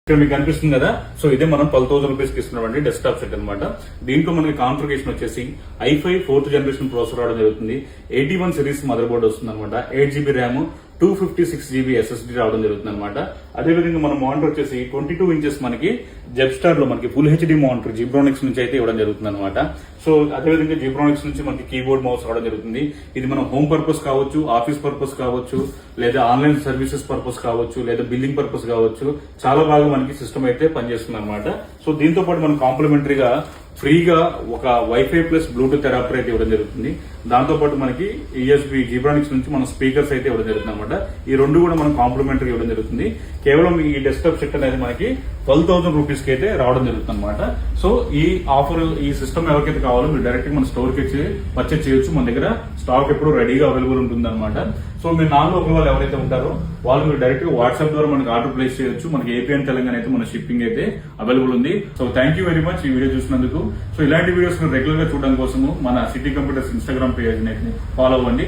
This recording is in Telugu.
ఇక్కడ మీకు కనిపిస్తుంది కదా, సో ఇదే మనం 12,000 రూపీస్ కి ఇస్తున్నటువంటి డెస్క్టాప్ సెట్ అనమాట. దీంట్లో మనకి కాన్ఫిగరేషన్ వచ్చేసి i5 4th జనరేషన్ ప్రాసెసర్ రావడం జరుగుతుంది. 81 సిరీస్ మదర్ బోర్డ్ వస్తుంది అనమాట. 8GB ర్యామ్, 256GB SSD రావడం జరుగుతుంది అనమాట. అదేవిధంగా మన మానిటర్ వచ్చేసి 22 ఇంచెస్ మనకి జెబ్స్టార్ లో మనకి ఫుల్ హెచ్డి మానిటర్ జిబ్రానిక్స్ నుంచి అయితే ఇవ్వడం జరుగుతుంది అనమాట. సో అదేవిధంగా జిబ్రానిక్స్ నుంచి మనకి కీబోర్డ్ మౌస్ రావడం జరుగుతుంది. ఇది మన హోమ్ పర్పస్ కావచ్చు, ఆఫీస్ పర్పస్ కావచ్చు, లేదా ఆన్లైన్ సర్వీసెస్ పర్పస్ కావచ్చు, లేదా బిల్లింగ్ పర్పస్ కావచ్చు, చాలా బాగా మనకి సిస్టమ్ అయితే పనిచేస్తుంది అనమాట. సో దీంతో పాటు మనం కాంప్లిమెంటరీగా ఫ్రీగా ఒక వైఫై ప్లస్ బ్లూటూత్ అడాప్టర్ అయితే ఇవ్వడం జరుగుతుంది. దాంతో పాటు మనకి యూఎస్బి జిబ్రానిక్స్ నుంచి మన స్పీకర్స్ అయితే ఇవ్వడం జరుగుతుంది అనమాట. ఈ రెండు కూడా మనం కాంప్లిమెంటరీ ఇవ్వడం జరుగుతుంది. కేవలం ఈ డెస్క్టాప్ సెట్ అనేది మనకి 12,000 రూపీస్ కి అయితే రావడం జరుగుతుంది అనమాట. సో ఈ ఆఫర్, ఈ సిస్టమ్ ఎవరికైతే కావాలో మీరు డైరెక్ట్ మన స్టోర్ కి వచ్చి పర్చేజ్ చేయొచ్చు. మన దగ్గర స్టాక్ ఎప్పుడు రెడీగా అవైలబుల్ ఉంటుంది అనమాట. సో మీరు నాలుగు ఒకరి వాళ్ళు ఎవరైతే ఉంటారో వాళ్ళు మీరు డైరెక్ట్ గా వాట్సాప్ ద్వారా మనకి ఆర్డర్ ప్లేస్ చేయొచ్చు. మనకి ఏపీ అండ్ తెలంగాణ అయితే మన షిప్పింగ్ అయితే అవైలబుల్ ఉంది. So thank you very much ఈ వీడియో చూసినందుకు. సో ఇలాంటి వీడియోస్ రెగ్యులర్ గా చూడడం కోసము మన సిటీ కంప్యూటర్స్ ఇన్స్టాగ్రామ్ పేజ్ అయితే ఫాలో అవ్వండి.